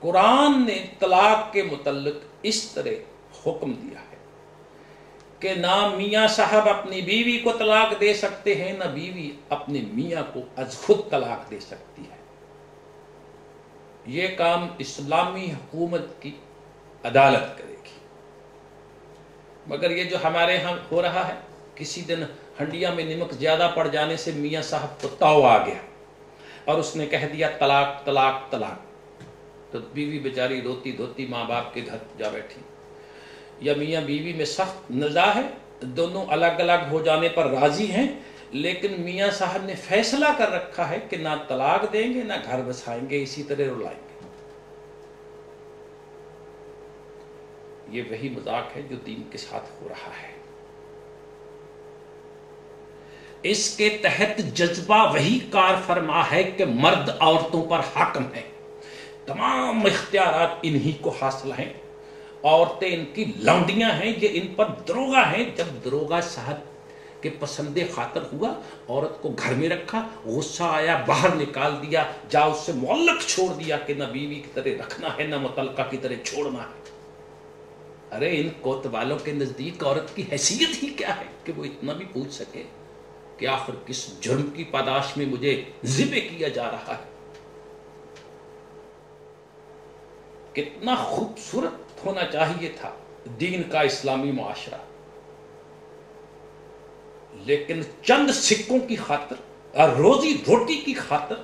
قرآن نے طلاق کے متعلق اس طرح حکم دیا ہے کہ نہ میاں صاحب اپنی بیوی کو طلاق دے سکتے ہیں، نہ بیوی اپنے میاں کو از خود طلاق دے سکتی ہے۔ یہ کام اسلامی حکومت کی عدالت کرے گی۔ مگر یہ جو ہمارے ہاں ہو رہا ہے، کسی دن ہنڈیا میں نمک زیادہ پڑ جانے سے میاں صاحب کو تاؤ آ گیا اور اس نے کہہ دیا طلاق طلاق طلاق، تو بیوی بیچاری روتی دھوتی ماں باپ کے گھر جا بیٹھی۔ یا میاں بیوی میں سخت نزاع ہے، دونوں الگ الگ ہو جانے پر راضی ہیں، لیکن میاں صاحب نے فیصلہ کر رکھا ہے کہ نہ طلاق دیں گے نہ گھر بسائیں گے، اسی طرح رلائیں گے۔ یہ وہی مذاق ہے جو دین کے ساتھ ہو رہا ہے۔ اس کے تحت جذبہ وہی کار فرما ہے کہ مرد عورتوں پر حاکم ہے، تمام اختیارات انہی کو حاصل ہیں، عورتیں ان کی لونڈیاں ہیں، یہ ان پر دروغہ ہیں۔ جب دروغہ صاحب کے پسند خاطر ہوا، عورت کو گھر میں رکھا، غصہ آیا باہر نکال دیا، جا اس سے معلق چھوڑ دیا کہ نہ بیوی کی طرح رکھنا ہے نہ متعلقہ کی طرح چھوڑنا ہے۔ ارے ان کوتوالوں کے نزدیک عورت کی حیثیت ہی کیا ہے کہ وہ اتنا بھی پوچھ سکے کہ آخر کس جرم کی پاداش میں مجھے ذبح کیا جا رہا ہے۔ کتنا خوبصورت ہونا چاہیے تھا دین کا اسلامی معاشرہ، لیکن چند سکوں کی خاطر اور روزی روٹی کی خاطر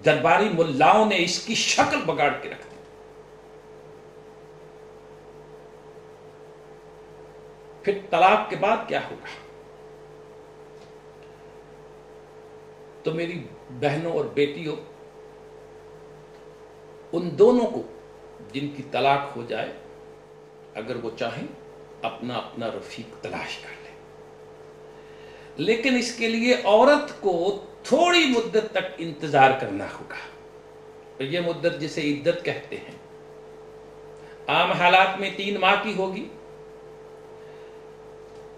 درباری ملاؤں نے اس کی شکل بگاڑ کے رکھ دی۔ پھر طلاق کے بعد کیا ہوگا؟ تو میری بہنوں اور بیٹیوں، ان دونوں کو جن کی طلاق ہو جائے، اگر وہ چاہیں اپنا اپنا رفیق تلاش کر لیں، لیکن اس کے لیے عورت کو تھوڑی مدت تک انتظار کرنا ہوگا۔ یہ مدت جسے عدت کہتے ہیں، عام حالات میں 3 ماہ کی ہوگی،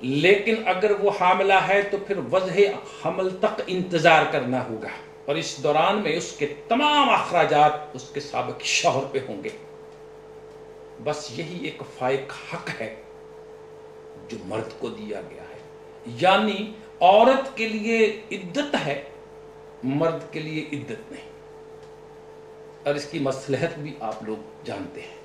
لیکن اگر وہ حاملہ ہے تو پھر وضع حمل تک انتظار کرنا ہوگا، اور اس دوران میں اس کے تمام اخراجات اس کے سابق شوہر پہ ہوں گے۔ بس یہی ایک فائق حق ہے جو مرد کو دیا گیا ہے، یعنی عورت کے لیے عدت ہے، مرد کے لیے عدت نہیں، اور اس کی مصلحت بھی آپ لوگ جانتے ہیں۔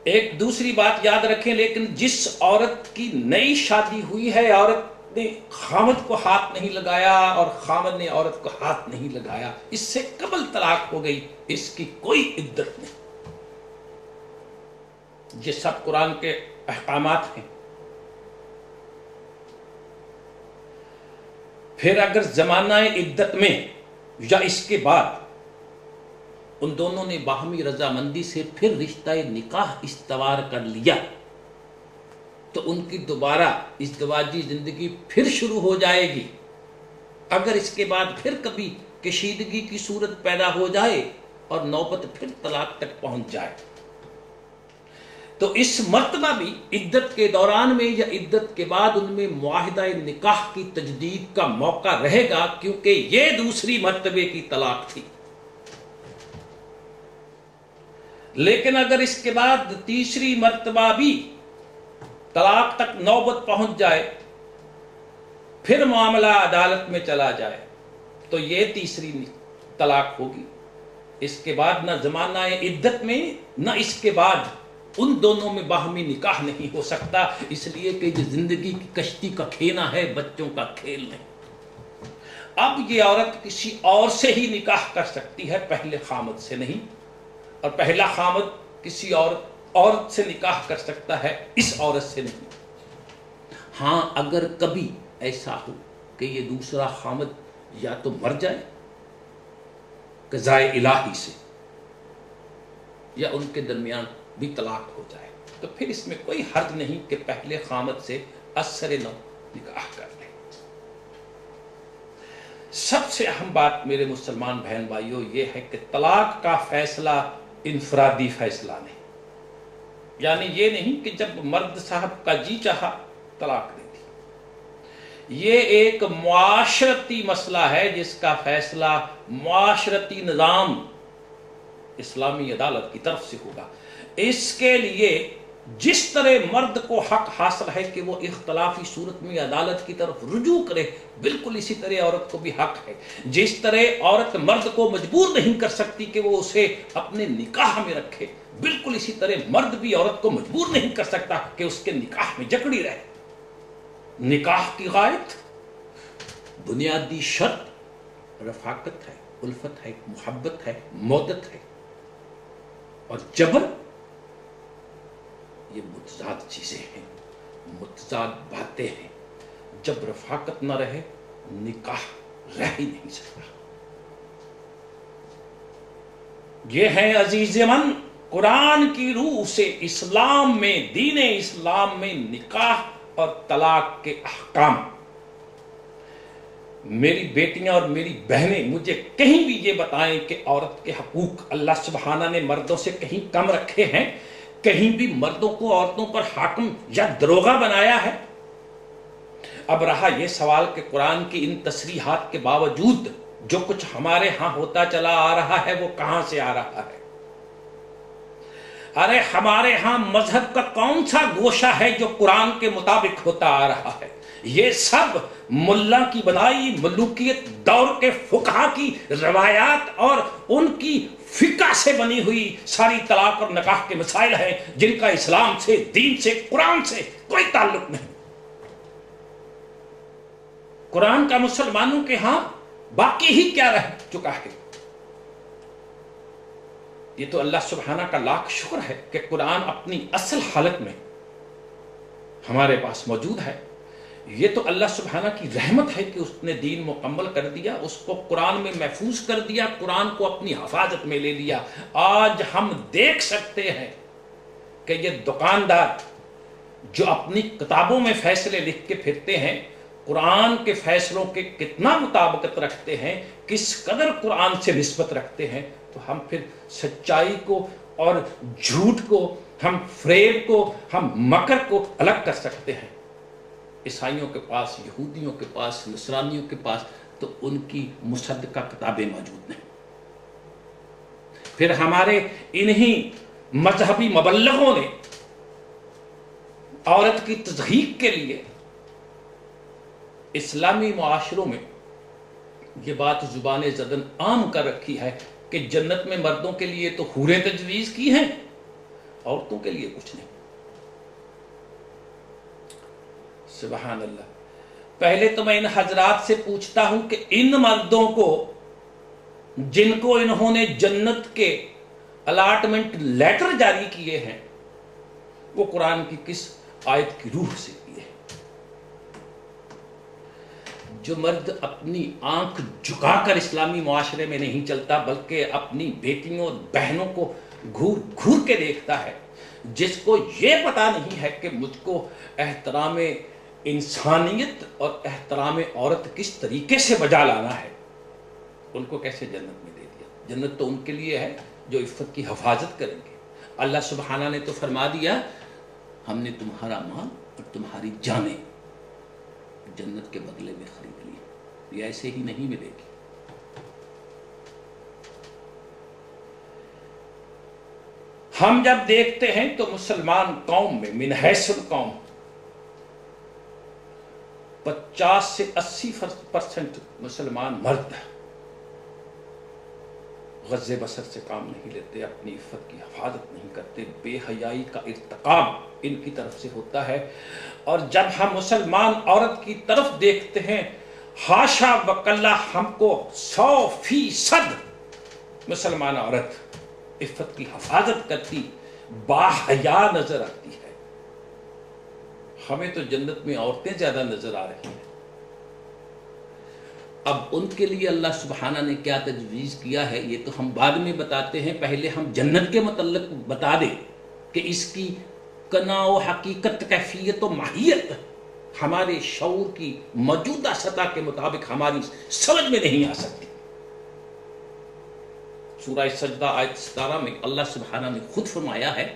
ایک دوسری بات یاد رکھیں، لیکن جس عورت کی نئی شادی ہوئی ہے، عورت نے خامد کو ہاتھ نہیں لگایا اور خامد نے عورت کو ہاتھ نہیں لگایا، اس سے قبل طلاق ہو گئی، اس کی کوئی عدت نہیں۔ یہ سب قرآن کے احکامات ہیں۔ پھر اگر زمانہ عدت میں یا اس کے بعد ان دونوں نے باہمی رضامندی سے پھر رشتہ نکاح استوار کر لیا، تو ان کی دوبارہ ازدواجی زندگی پھر شروع ہو جائے گی۔ اگر اس کے بعد پھر کبھی کشیدگی کی صورت پیدا ہو جائے اور نوبت پھر طلاق تک پہنچ جائے، تو اس مرتبہ بھی عدت کے دوران میں یا عدت کے بعد ان میں معاہدہ نکاح کی تجدید کا موقع رہے گا، کیونکہ یہ دوسری مرتبے کی طلاق تھی۔ لیکن اگر اس کے بعد تیسری مرتبہ بھی طلاق تک نوبت پہنچ جائے، پھر معاملہ عدالت میں چلا جائے، تو یہ تیسری طلاق ہوگی۔ اس کے بعد نہ زمانہ عدت میں نہ اس کے بعد ان دونوں میں باہمی نکاح نہیں ہو سکتا، اس لیے کہ یہ زندگی کی کشتی کا کھینا ہے، بچوں کا کھیل نہیں۔ اب یہ عورت کسی اور سے ہی نکاح کر سکتی ہے، پہلے خامد سے نہیں، اور پہلا خامد کسی عورت سے نکاح کر سکتا ہے، اس عورت سے نہیں۔ ہاں اگر کبھی ایسا ہو کہ یہ دوسرا خامد یا تو مر جائے قضائے الہی سے، یا ان کے درمیان بھی طلاق ہو جائے، تو پھر اس میں کوئی حرج نہیں کہ پہلے خامد سے اثر نو نکاح کر لیں۔ سب سے اہم بات میرے مسلمان بہن بھائیوں یہ ہے کہ طلاق کا فیصلہ انفرادی فیصلہ نہیں، یعنی یہ نہیں کہ جب مرد صاحب کا جی چاہا طلاق دے دی۔ یہ ایک معاشرتی مسئلہ ہے جس کا فیصلہ معاشرتی نظام اسلامی عدالت کی طرف سے ہوگا۔ اس کے لیے جس طرح مرد کو حق حاصل ہے کہ وہ اختلافی صورت میں عدالت کی طرف رجوع کرے، بالکل اسی طرح عورت کو بھی حق ہے۔ جس طرح عورت مرد کو مجبور نہیں کر سکتی کہ وہ اسے اپنے نکاح میں رکھے، بالکل اسی طرح مرد بھی عورت کو مجبور نہیں کر سکتا کہ اس کے نکاح میں جکڑی رہے۔ نکاح کی غایت، بنیادی شرط رفاقت ہے، الفت ہے، محبت ہے، مودت ہے، اور جبر یہ متضاد چیزیں ہیں، متضاد باتیں ہیں۔ جب رفاقت نہ رہے نکاح رہ ہی نہیں سکتا۔ یہ ہے عزیز من قرآن کی روح سے اسلام میں، دین اسلام میں نکاح اور طلاق کے احکام۔ میری بیٹیاں اور میری بہنیں مجھے کہیں بھی یہ بتائیں کہ عورت کے حقوق اللہ سبحانہ نے مردوں سے کہیں کم رکھے ہیں، کہیں بھی مردوں کو عورتوں پر حاکم یا دروغہ بنایا ہے؟ اب رہا یہ سوال کہ قرآن کی ان تصریحات کے باوجود جو کچھ ہمارے ہاں ہوتا چلا آ رہا ہے وہ کہاں سے آ رہا ہے؟ ارے ہمارے ہاں مذہب کا کون سا گوشہ ہے جو قرآن کے مطابق ہوتا آ رہا ہے؟ یہ سب ملا کی بنائی ملوکیت دور کے فقہا کی روایات اور ان کی فقہ سے بنی ہوئی ساری طلاق اور نکاح کے مسائل ہیں، جن کا اسلام سے، دین سے، قرآن سے کوئی تعلق نہیں۔ قرآن کا مسلمانوں کے ہاں باقی ہی کیا رہ چکا ہے؟ یہ تو اللہ سبحانہ کا لاکھ شکر ہے کہ قرآن اپنی اصل حالت میں ہمارے پاس موجود ہے۔ یہ تو اللہ سبحانہ کی رحمت ہے کہ اس نے دین مکمل کر دیا، اس کو قرآن میں محفوظ کر دیا، قرآن کو اپنی حفاظت میں لے لیا۔ آج ہم دیکھ سکتے ہیں کہ یہ دکاندار جو اپنی کتابوں میں فیصلے لکھ کے پھرتے ہیں، قرآن کے فیصلوں کے کتنا مطابقت رکھتے ہیں، کس قدر قرآن سے نسبت رکھتے ہیں، تو ہم پھر سچائی کو اور جھوٹ کو، ہم فریب کو، ہم مکر کو الگ کر سکتے ہیں۔ عیسائیوں کے پاس، یہودیوں کے پاس، نصرانیوں کے پاس تو ان کی مصدقہ کتابیں موجود نہیں۔ پھر ہمارے انہی مذہبی مبلغوں نے عورت کی تضحیق کے لیے اسلامی معاشروں میں یہ بات زبان زدن عام کر رکھی ہے کہ جنت میں مردوں کے لیے تو حوریں تجویز کی ہیں، عورتوں کے لیے کچھ نہیں۔ سبحان اللہ۔ پہلے تو میں ان حضرات سے پوچھتا ہوں کہ ان مردوں کو جن کو انہوں نے جنت کے الاٹمنٹ لیٹر جاری کیے ہیں، وہ قرآن کی کس آیت کی روح سے کیے ہیں؟ جو مرد اپنی آنکھ جھکا کر اسلامی معاشرے میں نہیں چلتا بلکہ اپنی بیٹیوں اور بہنوں کو گھور گھور کے دیکھتا ہے، جس کو یہ پتا نہیں ہے کہ مجھ کو احترام انسانیت اور احترام عورت کس طریقے سے بجا لانا ہے، ان کو کیسے جنت میں دے دیا؟ جنت تو ان کے لیے ہے جو عفت کی حفاظت کریں گے۔ اللہ سبحانہ نے تو فرما دیا، ہم نے تمہارا مال اور تمہاری جانیں جنت کے بدلے میں خرید لی، یہ ایسے ہی نہیں ملے گی۔ ہم جب دیکھتے ہیں تو مسلمان قوم میں من حیث القوم 50 سے 80% مسلمان مرد غزے بسر سے کام نہیں لیتے، اپنی عفت کی حفاظت نہیں کرتے، بے حیائی کا ارتکاب ان کی طرف سے ہوتا ہے۔ اور جب ہم مسلمان عورت کی طرف دیکھتے ہیں، حاشا وکلا ہم کو 100% مسلمان عورت عفت کی حفاظت کرتی با حیا نظر آتی ہے۔ ہمیں تو جنت میں عورتیں زیادہ نظر آ رہی ہیں۔ اب ان کے لیے اللہ سبحانہ نے کیا تجویز کیا ہے یہ تو ہم بعد میں بتاتے ہیں، پہلے ہم جنت کے متعلق بتا دیں کہ اس کی کنا و حقیقت، کیفیت و ماہیت ہمارے شعور کی موجودہ سطح کے مطابق ہماری سمجھ میں نہیں آ سکتی۔ سورہ سجدہ آیت 17 میں اللہ سبحانہ نے خود فرمایا ہے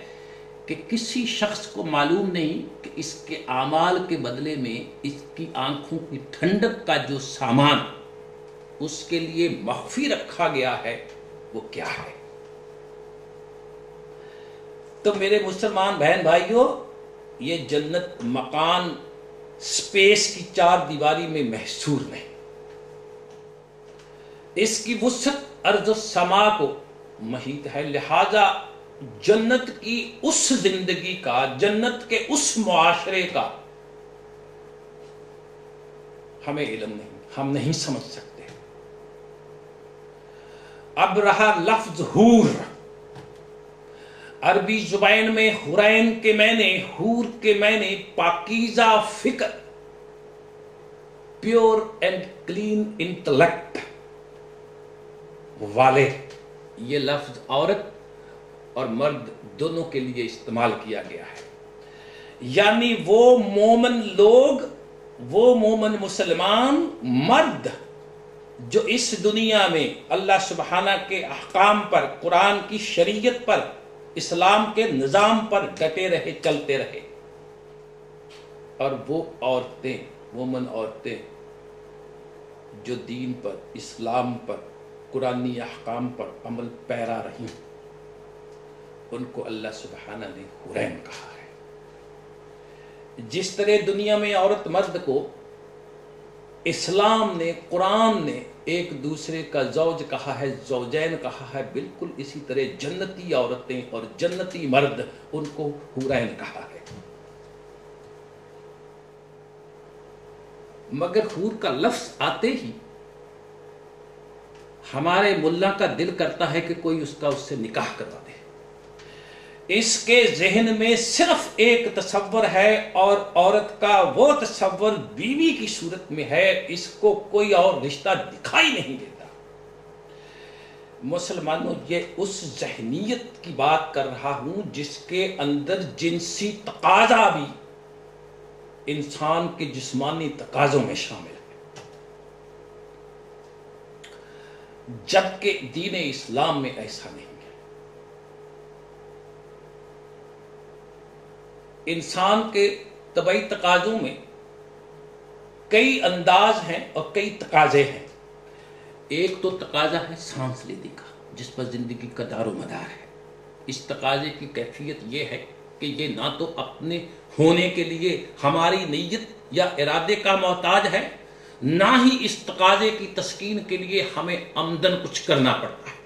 کہ کسی شخص کو معلوم نہیں کہ اس کے اعمال کے بدلے میں اس کی آنکھوں کی ٹھنڈک کا جو سامان اس کے لیے مخفی رکھا گیا ہے وہ کیا ہے۔ تو میرے مسلمان بہن بھائیوں، یہ جنت مکان سپیس کی 4 دیواری میں محصور نہیں، اس کی وسعت ارض و سما کو محیط ہے۔ لہذا جنت کی اس زندگی کا، جنت کے اس معاشرے کا ہمیں علم نہیں، ہم نہیں سمجھ سکتے۔ اب رہا لفظ حور، عربی زبان میں حورین کے معنی، حور کے معنی پاکیزہ فکر، پیور اینڈ کلین انٹلیکٹ والے، یہ لفظ عورت اور مرد دونوں کے لیے استعمال کیا گیا ہے۔ یعنی وہ مومن لوگ، وہ مومن مسلمان مرد جو اس دنیا میں اللہ سبحانہ کے احکام پر، قرآن کی شریعت پر، اسلام کے نظام پر ڈٹے رہے، چلتے رہے، اور وہ عورتیں، مومن عورتیں جو دین پر، اسلام پر، قرآنی احکام پر عمل پیرا رہی، ان کو اللہ سبحانہ نے حورین کہا ہے۔ جس طرح دنیا میں عورت مرد کو اسلام نے، قرآن نے ایک دوسرے کا زوج کہا ہے، زوجین کہا ہے، بالکل اسی طرح جنتی عورتیں اور جنتی مرد ان کو حورین کہا ہے۔ مگر حور کا لفظ آتے ہی ہمارے ملا کا دل کرتا ہے کہ کوئی اس سے نکاح کروا دے۔ اس کے ذہن میں صرف ایک تصور ہے، اور عورت کا وہ تصور بیوی کی صورت میں ہے، اس کو کوئی اور رشتہ دکھائی نہیں دیتا۔ مسلمانوں، یہ اس ذہنیت کی بات کر رہا ہوں جس کے اندر جنسی تقاضا بھی انسان کے جسمانی تقاضوں میں شامل ہے، جبکہ دین اسلام میں ایسا نہیں ہے۔ انسان کے طبعی تقاضوں میں کئی انداز ہیں اور کئی تقاضے ہیں۔ ایک تو تقاضا ہے سانس لینے کا، جس پر زندگی کا دار و مدار ہے۔ اس تقاضے کی کیفیت یہ ہے کہ یہ نہ تو اپنے ہونے کے لیے ہماری نیت یا ارادے کا محتاج ہے، نہ ہی اس تقاضے کی تسکین کے لیے ہمیں آمدن کچھ کرنا پڑتا ہے۔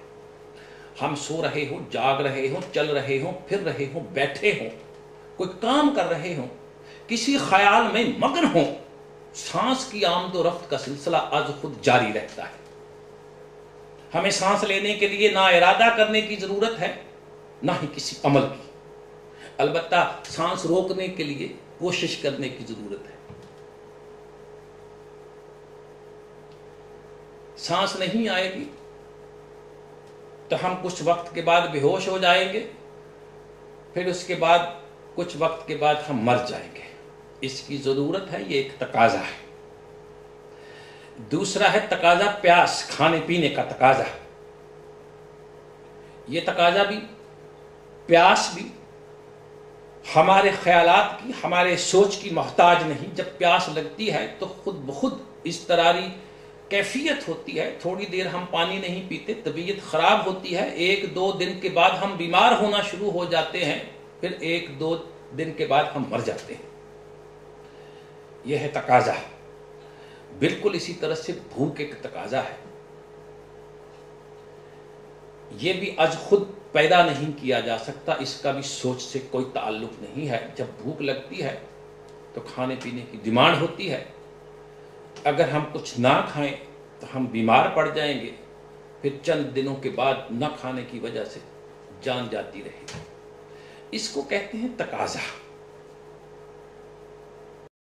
ہم سو رہے ہوں، جاگ رہے ہوں، چل رہے ہوں، پھر رہے ہوں، بیٹھے ہوں، کوئی کام کر رہے ہوں، کسی خیال میں مگن ہوں، سانس کی آمد و رفت کا سلسلہ از خود جاری رہتا ہے۔ ہمیں سانس لینے کے لیے نہ ارادہ کرنے کی ضرورت ہے، نہ ہی کسی عمل کی۔ البتہ سانس روکنے کے لیے کوشش کرنے کی ضرورت ہے۔ سانس نہیں آئے گی تو ہم کچھ وقت کے بعد بے ہوش ہو جائیں گے، پھر اس کے بعد کچھ وقت کے بعد ہم مر جائیں گے۔ اس کی ضرورت ہے، یہ ایک تقاضا ہے۔ دوسرا ہے تقاضا پیاس، کھانے پینے کا تقاضا۔ یہ تقاضا بھی، پیاس بھی ہمارے خیالات کی، ہمارے سوچ کی محتاج نہیں۔ جب پیاس لگتی ہے تو خود بخود اضطراری کیفیت ہوتی ہے، تھوڑی دیر ہم پانی نہیں پیتے، طبیعت خراب ہوتی ہے، 1-2 دن کے بعد ہم بیمار ہونا شروع ہو جاتے ہیں، پھر 1-2 دن کے بعد ہم مر جاتے ہیں۔ یہ ہے تقاضا۔ بالکل اسی طرح سے بھوک ایک تقاضا ہے، یہ بھی از خود پیدا نہیں کیا جا سکتا، اس کا بھی سوچ سے کوئی تعلق نہیں ہے۔ جب بھوک لگتی ہے تو کھانے پینے کی ڈیمانڈ ہوتی ہے، اگر ہم کچھ نہ کھائیں تو ہم بیمار پڑ جائیں گے، پھر چند دنوں کے بعد نہ کھانے کی وجہ سے جان جاتی رہے گی۔ اس کو کہتے ہیں تقاضا۔